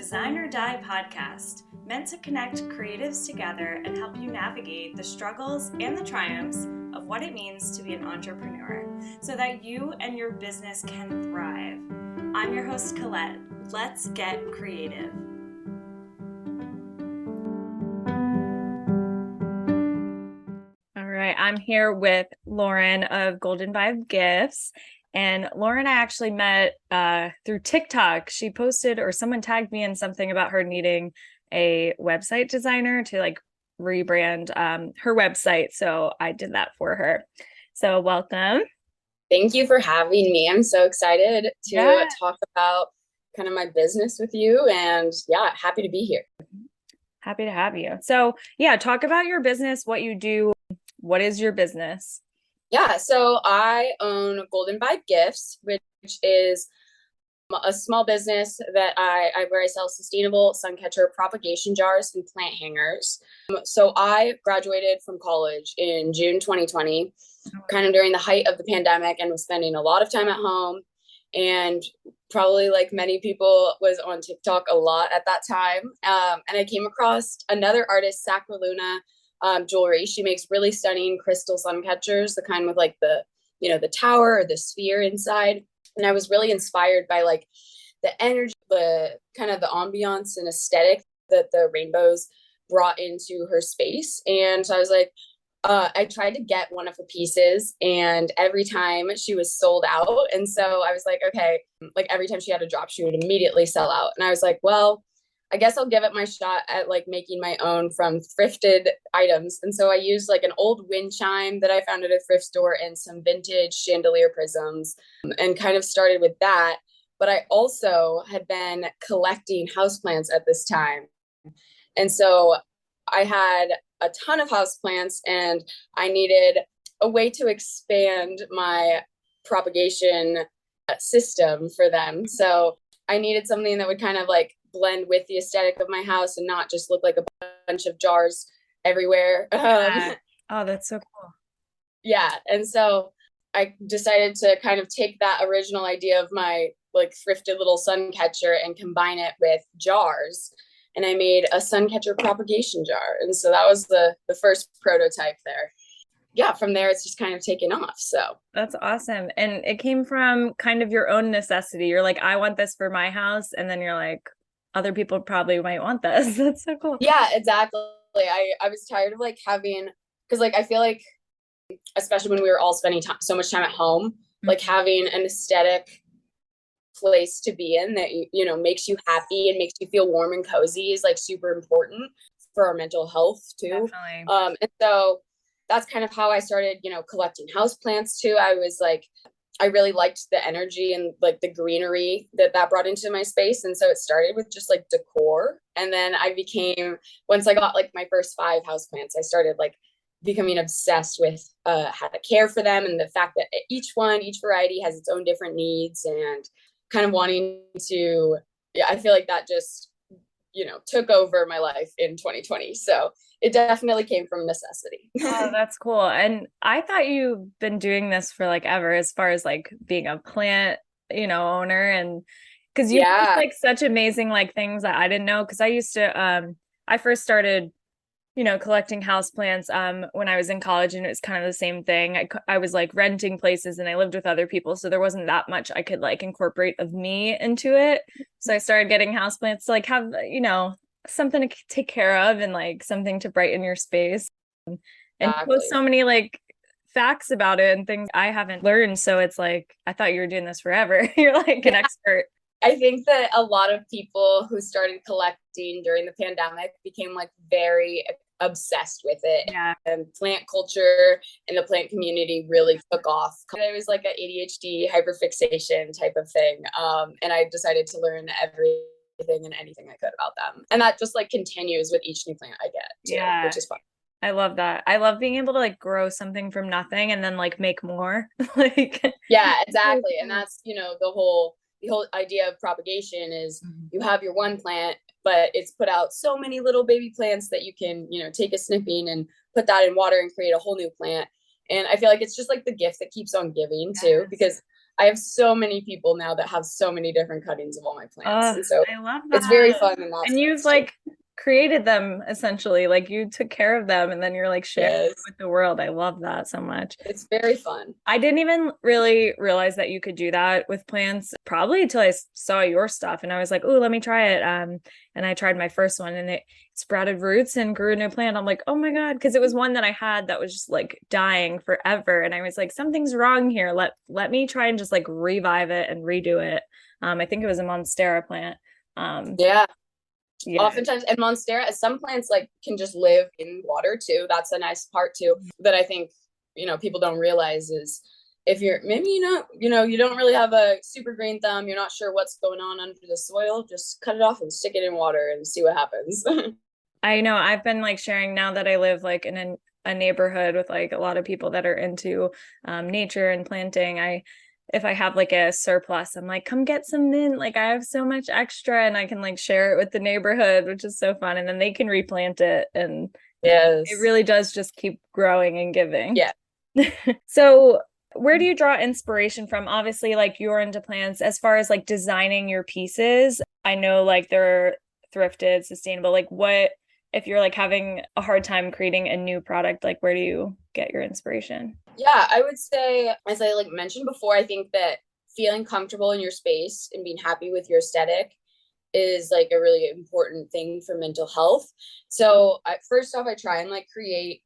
Design or Die podcast, meant to connect creatives together and help you navigate the struggles and the triumphs of what it means to be an entrepreneur so that you and your business can thrive. I'm your host, Collette. Let's get creative. All right, I'm here with Lauren of Golden Vibe Gifts. And Lauren, I actually met through TikTok. She posted, or someone tagged me in something about her needing a website designer to rebrand her website. So I did that for her. So welcome. Thank you for having me. I'm so excited to talk about kind of my business with you, and happy to be here. Happy to have you. So talk about your business, what you do. What is your business? So I own Golden Vibe Gifts, which is a small business that where I sell sustainable suncatcher propagation jars and plant hangers. So I graduated from college in June 2020, kind of during the height of the pandemic, and was spending a lot of time at home. And probably like many people was on TikTok a lot at that time. And I came across another artist, Sacraluna jewelry. She makes really stunning crystal sun catchers, the kind with the tower or the sphere inside. And I was really inspired by the energy, the kind of the ambiance and aesthetic that the rainbows brought into her space. And so I was like, I tried to get one of her pieces, and every time she was sold out. And so I was like, okay, every time she had a drop, she would immediately sell out. And I was like, well, I guess I'll give it my shot at making my own from thrifted items. And so I used an old wind chime that I found at a thrift store and some vintage chandelier prisms, and kind of started with that. But I also had been collecting houseplants at this time. And so I had a ton of houseplants, and I needed a way to expand my propagation system for them. So I needed something that would kind of blend with the aesthetic of my house and not just look like a bunch of jars everywhere. Oh, that's so cool. Yeah. And so I decided to kind of take that original idea of my thrifted little sun catcher and combine it with jars. And I made a sun catcher propagation jar. And so that was the first prototype there. Yeah, from there, it's just kind of taken off. So that's awesome. And it came from kind of your own necessity. You're like, I want this for my house. And then you're like, other people probably might want this. That's so cool. Yeah, exactly. I was tired of having, because I feel like, especially when we were all spending so much time at home, having an aesthetic place to be in that makes you happy and makes you feel warm and cozy is super important for our mental health too. Definitely. And so that's kind of how I started, collecting houseplants too. I really liked the energy and the greenery that brought into my space. And so it started with just decor. And then once I got my first 5 houseplants, I started becoming obsessed with how to care for them, and the fact that each variety has its own different needs, and kind of wanting to, I feel like that just, took over my life in 2020. So it definitely came from necessity. Oh, that's cool. And I thought you've been doing this for ever, as far as being a plant, owner, and because you have such amazing things that I didn't know. Because I used to, I first started, collecting houseplants when I was in college, and it was kind of the same thing. I was renting places, and I lived with other people, so there wasn't that much I could incorporate of me into it. So I started getting houseplants to have something to take care of, and something to brighten your space. And post so many facts about it and things I haven't learned. So it's I thought you were doing this forever. You're an expert. I think that a lot of people who started collecting during the pandemic became very obsessed with it. Yeah. And plant culture and the plant community really took off. It was an ADHD hyperfixation type of thing. And I decided to learn everything and anything I could about them. And that just continues with each new plant I get too, which is fun. I love that. I love being able to grow something from nothing and then make more. Yeah, exactly. And that's, the whole idea of propagation is you have your one plant, but it's put out so many little baby plants that you can, take a snipping and put that in water and create a whole new plant. And I feel like it's just the gift that keeps on giving too, because I have so many people now that have so many different cuttings of all my plants. And so I love it's very that. fun in that And you've sense too. like created them essentially, like you took care of them and then you're like sharing it Yes, with the world. I love that so much. it's very fun. I didn't even really realize that you could do that with plants probably until I saw your stuff and I was like, oh, let me try it. And I tried my first one and it sprouted roots and grew a new plant. I'm like, oh my God, because it was one that I had that was just like dying forever. And I was like, something's wrong here. Let me try and just like revive it and redo it. I think it was a Monstera plant. Yeah. Yeah. Oftentimes, and Monstera, some plants like can just live in water too. That's a nice part too that I think, people don't realize is if you're maybe, you don't really have a super green thumb, you're not sure what's going on under the soil, just cut it off and stick it in water and see what happens. I know I've been like sharing now that I live like in a neighborhood with like a lot of people that are into nature and planting. If I have like a surplus, I'm like, come get some mint. Like I have so much extra and I can like share it with the neighborhood, which is so fun. And then they can replant it. And Yes. it really does just keep growing and giving. Yeah. So where do you draw inspiration from? Obviously, like you're into plants as far as like designing your pieces. I know like they're thrifted, sustainable. Like what if you're like having a hard time creating a new product, like where do you get your inspiration? Yeah, I would say, as I like mentioned before, I think that feeling comfortable in your space and being happy with your aesthetic is like a really important thing for mental health. So first off, I try and like create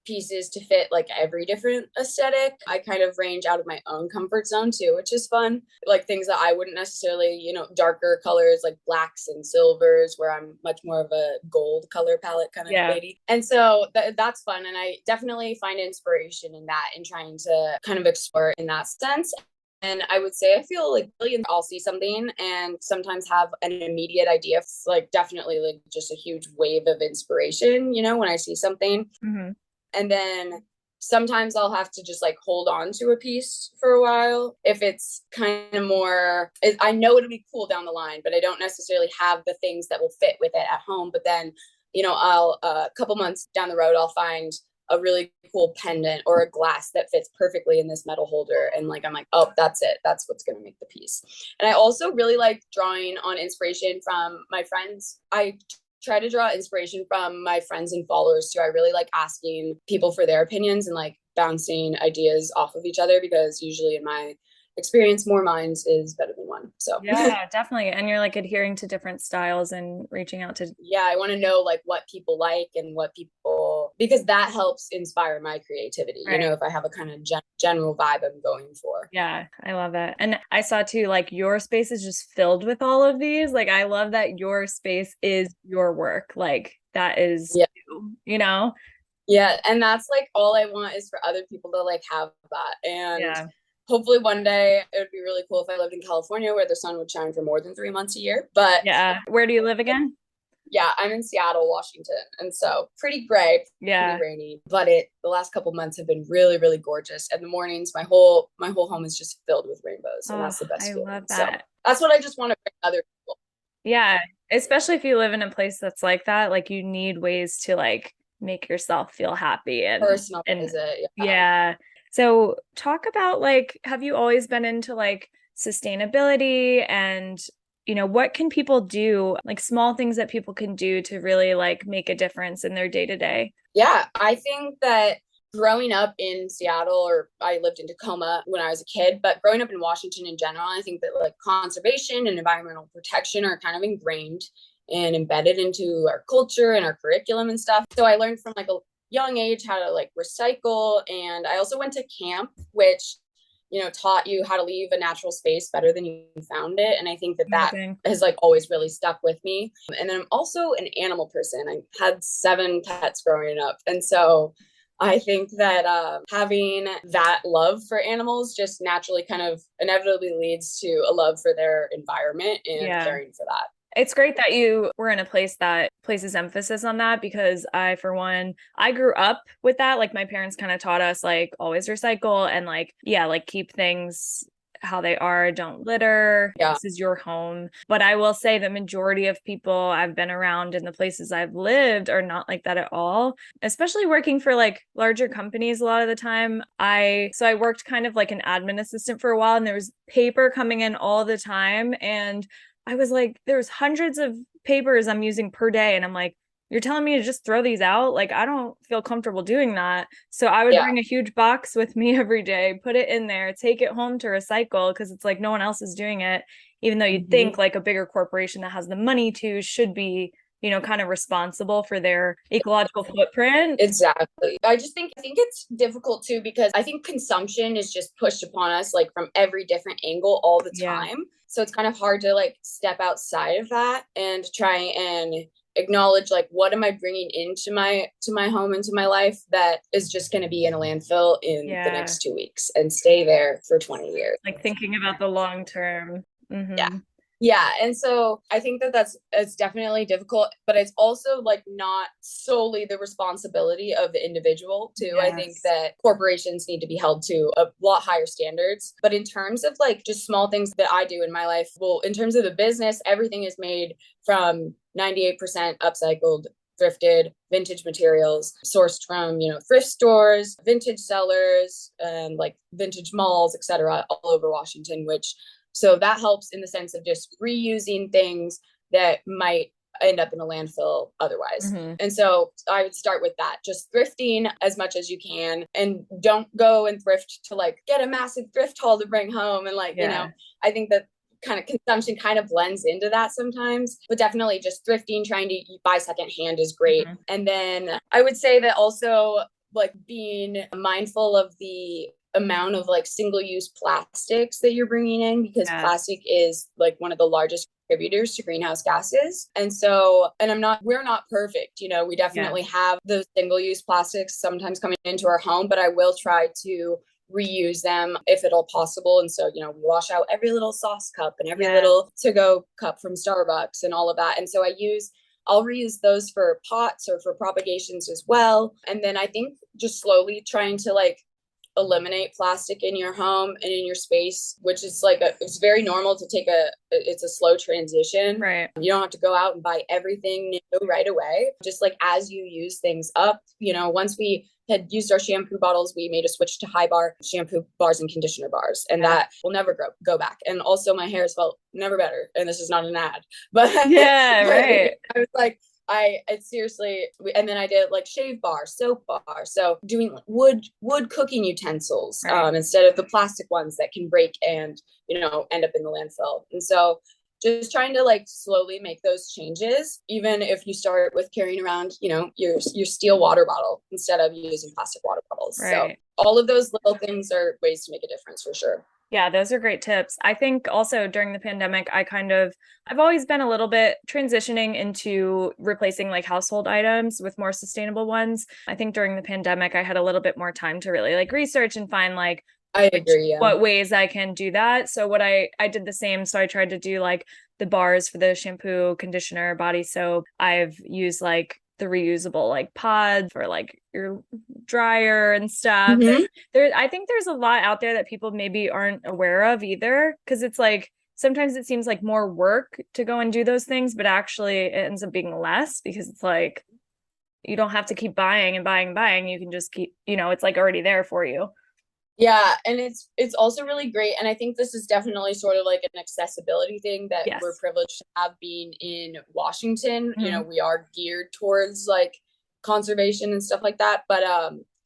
pieces to fit like every different aesthetic. I kind of range out of my own comfort zone too, which is fun. Like things that I wouldn't necessarily, darker colors like blacks and silvers, where I'm much more of a gold color palette kind of lady. And so that's fun. And I definitely find inspiration in that and trying to kind of explore in that sense. And I would say I feel like really I'll see something and sometimes have an immediate idea. It's like definitely like just a huge wave of inspiration, when I see something. Mm-hmm. And then sometimes I'll have to just like hold on to a piece for a while. If it's kind of more, I know it'll be cool down the line, but I don't necessarily have the things that will fit with it at home. But then, I'll a couple months down the road, I'll find a really cool pendant or a glass that fits perfectly in this metal holder. And like, I'm like, oh, that's it. That's what's going to make the piece. And I also really like drawing on inspiration from my friends. I try to draw inspiration from my friends and followers too. I really like asking people for their opinions and like bouncing ideas off of each other, because usually in my experience, more minds is better than one. So yeah, definitely. And you're like adhering to different styles and reaching out to. Yeah, I want to know like what people like and what people, because that helps inspire my creativity. Right. If I have a kind of general vibe I'm going for. Yeah, I love it. And I saw too, like your space is just filled with all of these. Like I love that your space is your work. Like that is you. Yeah, and that's like all I want is for other people to like have that. And hopefully one day it would be really cool if I lived in California where the sun would shine for more than 3 months a year. But yeah, where do you live again? Yeah, I'm in Seattle, Washington, and so pretty gray, pretty rainy. But the last couple months have been really, really gorgeous. And the mornings, my whole home is just filled with rainbows, and that's the best feeling. Love that. So that's what I just want to bring other people. Yeah, especially if you live in a place that's like that, like you need ways to like make yourself feel happy and personalize it. Yeah. So talk about like, have you always been into like sustainability and, what can people do, like small things that people can do to really like make a difference in their day to day? Yeah, I think that growing up in Seattle, or I lived in Tacoma when I was a kid, but growing up in Washington in general, I think that like conservation and environmental protection are kind of ingrained and embedded into our culture and our curriculum and stuff. So I learned from like a young age how to like recycle. And I also went to camp, which taught you how to leave a natural space better than you found it. And I think that has like always really stuck with me. And then I'm also an animal person. I had 7 pets growing up. And so I think that having that love for animals just naturally kind of inevitably leads to a love for their environment and caring for that. It's great that you were in a place that places emphasis on that, because I, for one, I grew up with that. Like my parents kind of taught us like always recycle and like, like keep things how they are. Don't litter. Yeah. This is your home. But I will say the majority of people I've been around in the places I've lived are not like that at all, especially working for like larger companies a lot of the time. I worked kind of like an admin assistant for a while, and there was paper coming in all the time. And I was like, there's hundreds of papers I'm using per day. And I'm like, you're telling me to just throw these out? Like, I don't feel comfortable doing that. So I would bring a huge box with me every day, put it in there, take it home to recycle, because it's like no one else is doing it, even though you'd think like a bigger corporation that has the money to should be, you know, kind of responsible for their ecological footprint. Exactly. I think it's difficult too, because I think consumption is just pushed upon us like from every different angle all the time. So it's kind of hard to like step outside of that and try and acknowledge like, what am I bringing into my home, into my life that is just going to be in a landfill in the next 2 weeks and stay there for 20 years. Like thinking about the long term. Yeah. And so I think that it's definitely difficult, but it's also like not solely the responsibility of the individual too. I think that corporations need to be held to a lot higher standards. But in terms of like just small things that I do in my life, well, in terms of the business, everything is made from 98% upcycled, thrifted, vintage materials sourced from, you know, thrift stores, vintage sellers, and like vintage malls, etc., all over Washington, so that helps in the sense of just reusing things that might end up in a landfill otherwise. And so I would start with that, just thrifting as much as you can, and don't go and thrift to like get a massive thrift haul to bring home. And like, you know, I think that kind of consumption kind of blends into that sometimes, but definitely just thrifting, trying to buy secondhand is great. And then I would say that also like being mindful of the amount of like single-use plastics that you're bringing in, because plastic is like one of the largest contributors to greenhouse gases. And so, and we're not perfect, you know, we definitely have those single-use plastics sometimes coming into our home, but I will try to reuse them if at all possible. And so, you know, we wash out every little sauce cup and every little to-go cup from Starbucks and all of that. And so I'll reuse those for pots or for propagations as well. And then I think just slowly trying to like eliminate plastic in your home and in your space, which is like it's very normal to it's a slow transition. Right. You don't have to go out and buy everything new right away. Just like as you use things up, you know, once we had used our shampoo bottles, we made a switch to high bar shampoo bars and conditioner bars, and that will never go back. And also my hair has felt never better. And this is not an ad, but right. I was like, it's seriously, and then I did like shave bar, soap bar. So doing wood cooking utensils, instead of the plastic ones that can break and, you know, end up in the landfill. And so just trying to like slowly make those changes, even if you start with carrying around, you know, your steel water bottle instead of using plastic water bottles. So all of those little things are ways to make a difference for sure. Yeah, those are great tips. I think also during the pandemic, I've always been a little bit transitioning into replacing like household items with more sustainable ones. I think during the pandemic, I had a little bit more time to really like research and find like I agree, what ways I can do that. So what I did the same. So I tried to do like the bars for the shampoo, conditioner, body soap. I've used like the reusable like pod for like your dryer and stuff. I think there's a lot out there that people maybe aren't aware of either, because it's like sometimes it seems like more work to go and do those things, but actually it ends up being less, because it's like you don't have to keep buying and buying and buying. You can just keep, you know, it's like already there for you. Yeah, and it's also really great. And I think this is definitely sort of like an accessibility thing that we're privileged to have being in Washington. You know, we are geared towards like conservation and stuff like that. But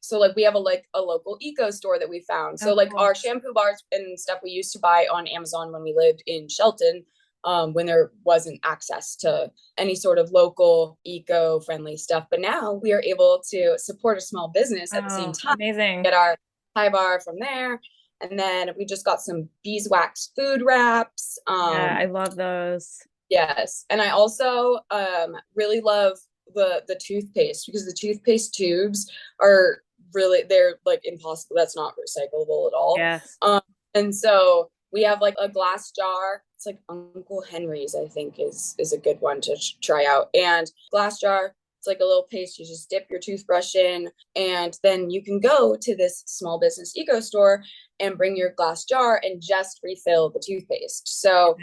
so like we have a local eco store that we found. So like our shampoo bars and stuff we used to buy on Amazon when we lived in Shelton, when there wasn't access to any sort of local eco-friendly stuff. But now we are able to support a small business at the same time. Amazing. Get our high bar from there. And then we just got some beeswax food wraps. Yeah, I love those. Yes. And I also really love the toothpaste, because the toothpaste tubes are they're like impossible. That's not recyclable at all. Yes. And so we have like a glass jar. It's like Uncle Henry's, I think is a good one to try out. And glass jar, It's like a little paste. You just dip your toothbrush in, and then you can go to this small business eco store and bring your glass jar and just refill the toothpaste. So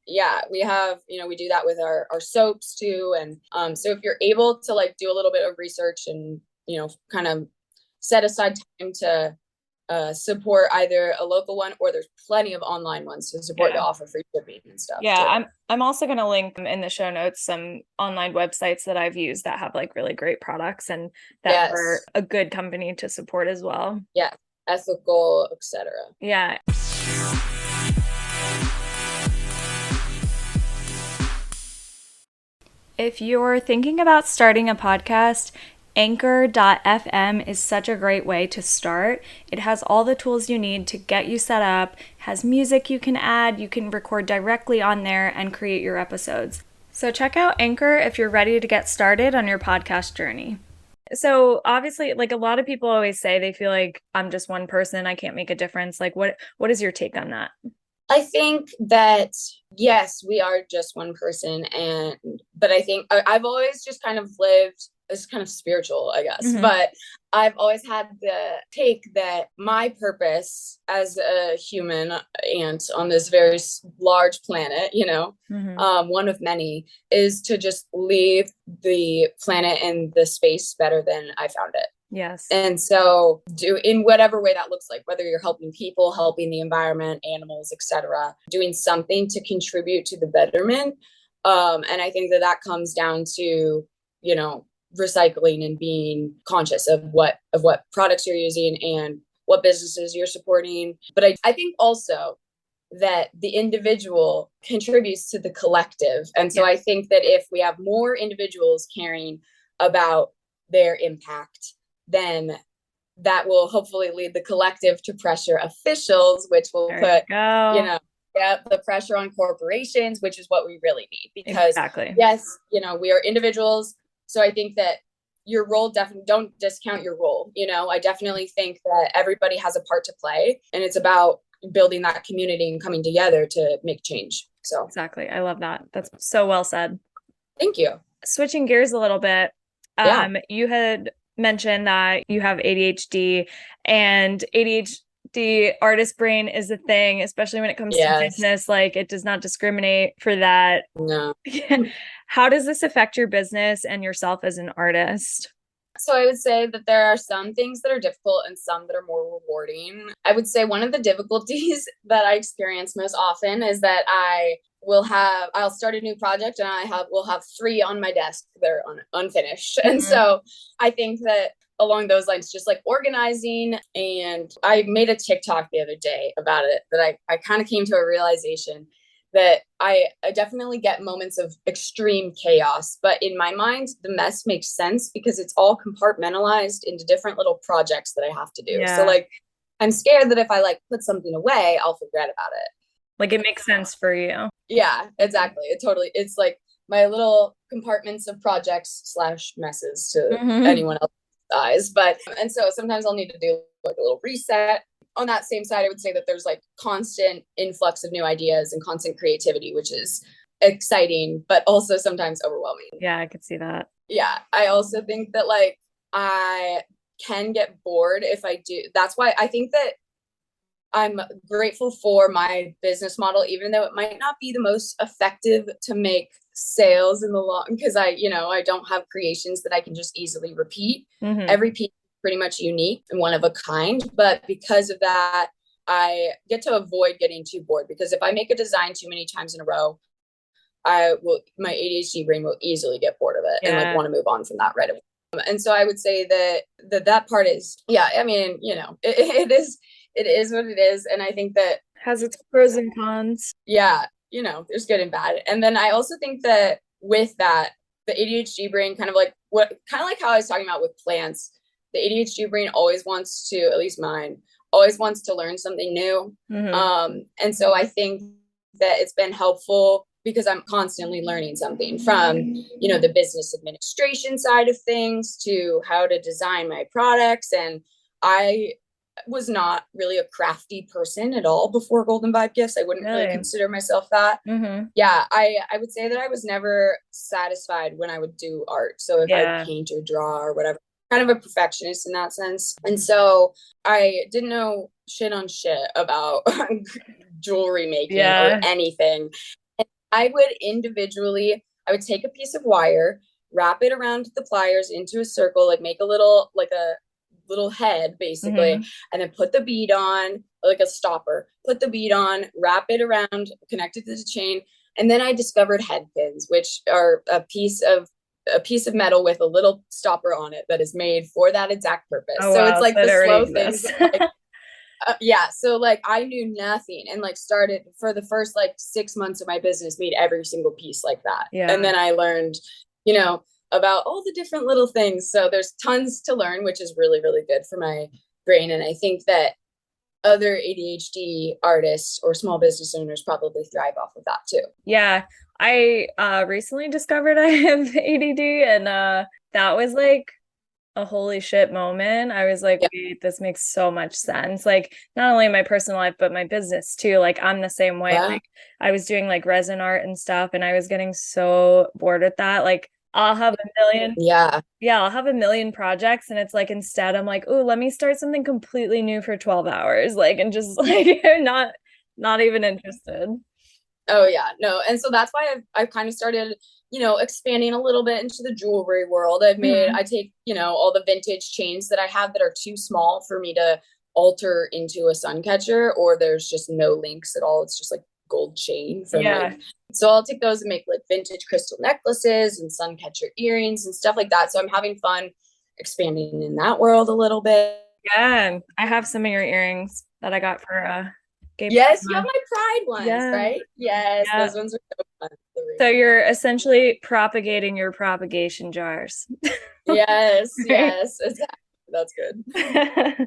yeah, we have, we do that with our soaps too. And so if you're able to like do a little bit of research and, kind of set aside time to support either a local one, or there's plenty of online ones to support that offer free shipping and stuff. Yeah, I'm also going to link in the show notes some online websites that I've used that have like really great products and that are a good company to support as well. Yeah, ethical, etc. Yeah. If you're thinking about starting a podcast, Anchor.fm is such a great way to start. It has all the tools you need to get you set up, has music you can add, you can record directly on there and create your episodes. So check out Anchor if you're ready to get started on your podcast journey. So obviously, like a lot of people always say they feel like I'm just one person, I can't make a difference. Like what is your take on that? I think that, yes, we are just one person. But I think I've always just kind of lived as kind of spiritual, I guess. Mm-hmm. But I've always had the take that my purpose as a human and on this very large planet, mm-hmm. One of many, is to just leave the planet and the space better than I found it. Yes. And so do in whatever way that looks like, whether you're helping people, helping the environment, animals, etc., doing something to contribute to the betterment. And I think that comes down to, recycling and being conscious of what products you're using and what businesses you're supporting. But I think also that the individual contributes to the collective. And so I think that if we have more individuals caring about their impact, then that will hopefully lead the collective to pressure officials, which will put, the pressure on corporations, which is what we really need. Because yes, we are individuals. So I think that your role, definitely don't discount your role. I definitely think that everybody has a part to play, and it's about building that community and coming together to make change. So exactly. I love that. That's so well said. Thank you. Switching gears a little bit. You had mentioned that you have ADHD, and ADHD artist brain is a thing, especially when it comes to business. Like it does not discriminate for that. No. How does this affect your business and yourself as an artist? So I would say that there are some things that are difficult and some that are more rewarding. I would say one of the difficulties that I experience most often is that I'll start a new project and we'll have 3 on my desk that are unfinished. Mm-hmm. And so I think that along those lines, just like organizing, and I made a TikTok the other day about it, that I kind of came to a realization that I definitely get moments of extreme chaos, but in my mind, the mess makes sense because it's all compartmentalized into different little projects that I have to do. Yeah. So like, I'm scared that if I like put something away, I'll forget about it. Like it makes sense for you. Yeah, exactly. It's like my little compartments of projects / messes to anyone else's eyes. And so sometimes I'll need to do like a little reset. On that same side, I would say that there's like constant influx of new ideas and constant creativity, which is exciting, but also sometimes overwhelming. Yeah, I could see that. Yeah. I also think that like I can get bored if I do. That's why I think that I'm grateful for my business model, even though it might not be the most effective to make sales in the long, because I don't have creations that I can just easily repeat. Mm-hmm. Every piece pretty much unique and one of a kind. But because of that, I get to avoid getting too bored, because if I make a design too many times in a row, my ADHD brain will easily get bored of it and like want to move on from that right away. And so I would say that part is, I mean, it is what it is. And I think that has its pros and cons. Yeah. There's good and bad. And then I also think that with that, the ADHD brain kind of like how I was talking about with plants, the ADHD brain always wants to, at least mine, always wants to learn something new. Mm-hmm. And so I think that it's been helpful because I'm constantly learning something from, the business administration side of things to how to design my products. And I was not really a crafty person at all before Golden Vibe Gifts. I wouldn't really consider myself that. Mm-hmm. Yeah, I would say that I was never satisfied when I would do art. So if I would paint or draw or whatever, kind of a perfectionist in that sense. And so I didn't know shit on shit about jewelry making or anything. And I would take a piece of wire, wrap it around the pliers into a circle, like make a little head basically, and then put the bead on, like a stopper, put the bead on, wrap it around, connect it to the chain. And then I discovered head pins, which are a piece of metal with a little stopper on it that is made for that exact purpose. Oh, so wow. it's like so the slow things. So like I knew nothing and like started for the first like 6 months of my business, made every single piece like that. And then I learned, about all the different little things. So there's tons to learn, which is really, really good for my brain. And I think that other ADHD artists or small business owners probably thrive off of that too. Yeah. I recently discovered I have ADD, and that was like a holy shit moment. I was like, wait, this makes so much sense. Like not only my personal life, but my business too. Like I'm the same way. Like I was doing like resin art and stuff, and I was getting so bored with that. Like I'll have a million. I'll have a million projects. And it's like, instead I'm like, oh, let me start something completely new for 12 hours. Like, and just like, not even interested. Oh yeah, no. And so that's why I've kind of started, expanding a little bit into the jewelry world. I take, all the vintage chains that I have that are too small for me to alter into a sun catcher, or there's just no links at all. It's just like gold chain from so I'll take those and make like vintage crystal necklaces and sun catcher earrings and stuff like that. So I'm having fun expanding in that world a little bit. Yeah, I have some of your earrings that I got for Yes, you have my pride ones, right? Yes, those ones are so fun. So you're essentially propagating your propagation jars. Yes, exactly. That's good.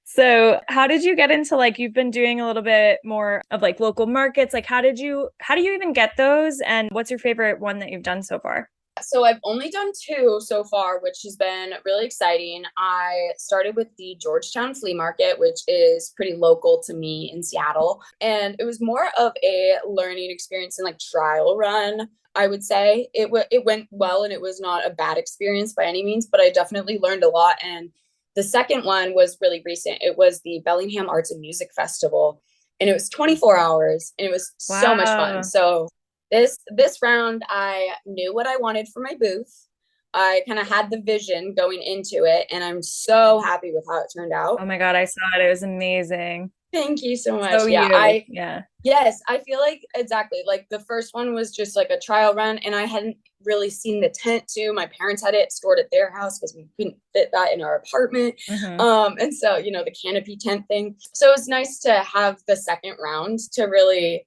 So how did you get into, like, you've been doing a little bit more of like local markets? Like how do you even get those? And what's your favorite one that you've done so far? So I've only done 2 so far, which has been really exciting. I started with the Georgetown Flea Market, which is pretty local to me in Seattle. And it was more of a learning experience and like trial run. I would say it went well, and it was not a bad experience by any means, but I definitely learned a lot. And the second one was really recent. It was the Bellingham Arts and Music Festival, and it was 24 hours, and it was so much fun. So this round, I knew what I wanted for my booth. I kind of had the vision going into it, and I'm so happy with how it turned out. Oh my God, I saw it. It was amazing. Thank you so much. Yes, I feel like exactly like the first one was just like a trial run, and I hadn't really seen the tent too. My parents had it stored at their house because we couldn't fit that in our apartment. And so, the canopy tent thing. So it was nice to have the second round to really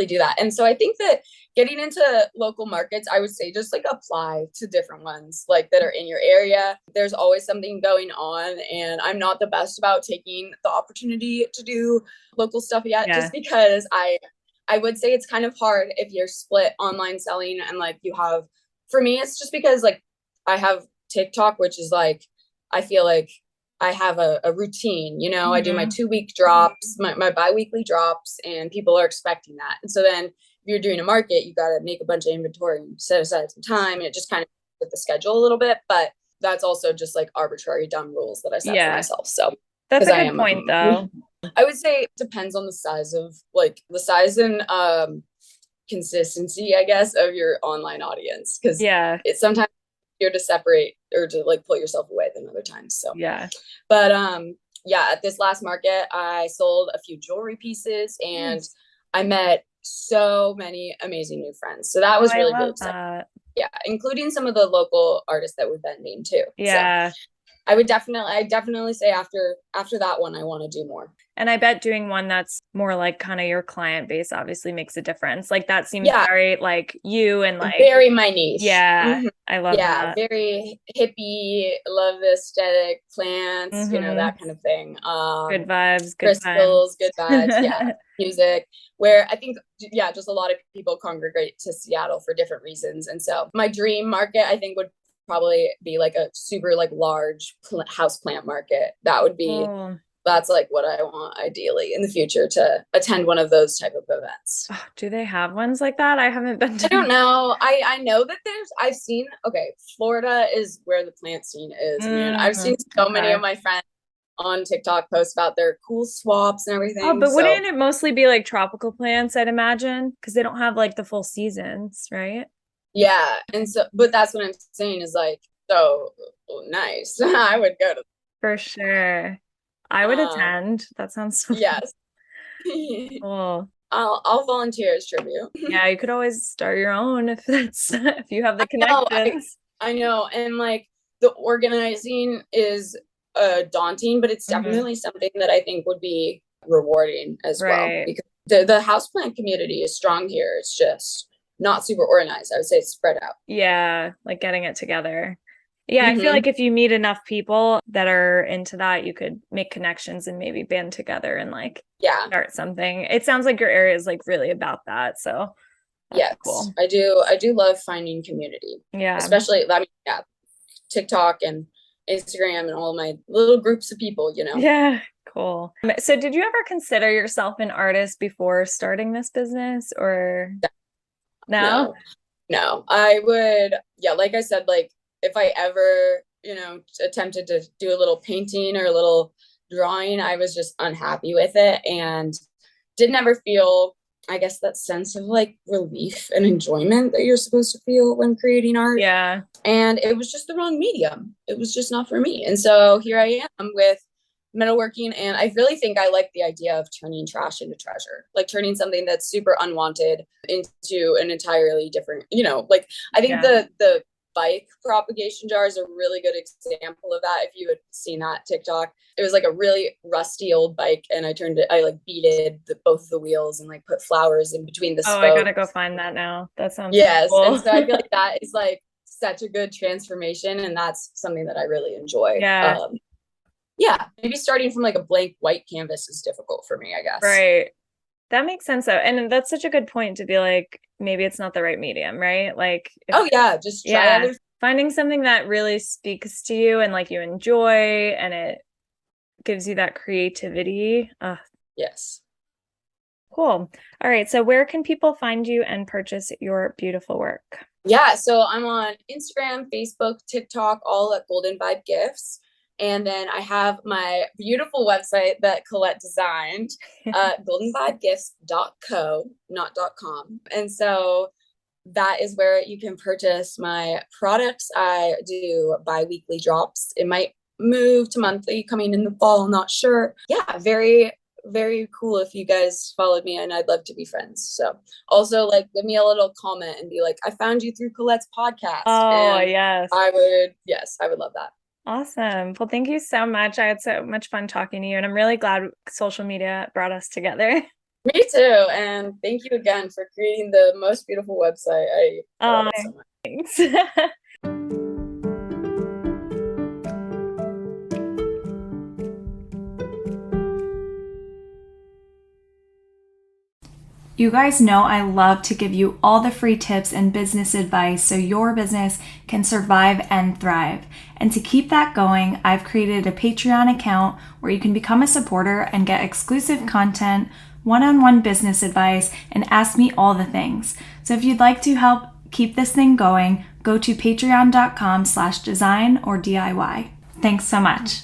do that. And so I think that getting into local markets, I would say just like apply to different ones like that are in your area. There's always something going on, and I'm not the best about taking the opportunity to do local stuff yet, just because I would say it's kind of hard if you're split online selling, and like for me, it's just because like I have TikTok, which is like, I feel like I have a routine, I do my 2-week drops, my bi-weekly drops, and people are expecting that. And so then if you're doing a market, you got to make a bunch of inventory and set aside some time. And it just kind of with the schedule a little bit, but that's also just like arbitrary dumb rules that I set for myself. So that's a good point though. I would say it depends on the size and consistency, I guess, of your online audience. Cause it's sometimes easier to separate or to like pull yourself away than other times. So but at this last market, I sold a few jewelry pieces, and I met so many amazing new friends. So that was really exciting. Yeah, including some of the local artists that we've been named too. So I would definitely say after that one, I want to do more. And I bet doing one that's more like kind of your client base obviously makes a difference. Like that seems very like you, and like very my niche. Yeah. I love that. Very hippie, love the aesthetic, plants, that kind of thing. Good vibes, good crystals, good vibes. Music, where I think, just a lot of people congregate to Seattle for different reasons. And so my dream market, I think, would probably be like a super like large house plant market. That would be that's like what I want ideally in the future, to attend one of those type of events. Oh, do they have ones like that? I haven't been to. I don't know. I know that I've seen, okay, Florida is where the plant scene is, man. I've seen so many of my friends on TikTok post about their cool swaps and everything. Oh, but wouldn't it mostly be like tropical plants, I'd imagine? Because they don't have like the full seasons, right? Yeah. And so, but that's what I'm saying is like, so nice. I would go to. For sure. I would attend. That sounds so yes. cool. I'll volunteer as tribute. Yeah, you could always start your own if that's if you have the connections. I know. And like the organizing is daunting, but it's definitely something that I think would be rewarding as well. Because the houseplant community is strong here. It's just not super organized. I would say it's spread out. Yeah, like getting it together. Yeah, I feel like if you meet enough people that are into that, you could make connections and maybe band together and like start something. It sounds like your area is like really about that. So yes, cool. I do love finding community. Yeah. Especially, I mean, yeah, TikTok and Instagram and all my little groups of people, you know. Yeah, cool. So did you ever consider yourself an artist before starting this business, or no? No, I would, yeah, like I said, like if I ever, you know, attempted to do a little painting or a little drawing, I was just unhappy with it and didn't ever feel, I guess, that sense of like relief and enjoyment that you're supposed to feel when creating art. Yeah. And it was just the wrong medium. It was just not for me. And so here I am with metalworking, and I really think I like the idea of turning trash into treasure, like turning something that's super unwanted into an entirely different, you know, like I think the bike propagation jar is a really good example of that. If you had seen that TikTok, it was like a really rusty old bike, and I like beaded both the wheels and like put flowers in between the spokes. I gotta go find that now. That sounds cool. And so I feel like that is like such a good transformation, and that's something that I really enjoy. Yeah, maybe starting from like a blank white canvas is difficult for me, I guess. Right. That makes sense though. And that's such a good point to be like, maybe it's not the right medium, right? Like, just try other. Finding something that really speaks to you and like you enjoy and it gives you that creativity. Yes. Cool. All right. So where can people find you and purchase your beautiful work? Yeah. So I'm on Instagram, Facebook, TikTok, all at Golden Vibe Gifts. And then I have my beautiful website that Collette designed, goldenvibegifts.co, not .com. And so that is where you can purchase my products. I do bi-weekly drops. It might move to monthly coming in the fall, not sure. Yeah, very, very cool if you guys followed me, and I'd love to be friends. So also like give me a little comment and be like, I found you through Colette's podcast. Oh, and yes. I would love that. Awesome. Well, thank you so much. I had so much fun talking to you, and I'm really glad social media brought us together. Me too. And thank you again for creating the most beautiful website. I love it so much. Thanks. You guys know I love to give you all the free tips and business advice so your business can survive and thrive. And to keep that going, I've created a Patreon account where you can become a supporter and get exclusive content, one-on-one business advice, and ask me all the things. So if you'd like to help keep this thing going, go to patreon.com/design or DIY. Thanks so much.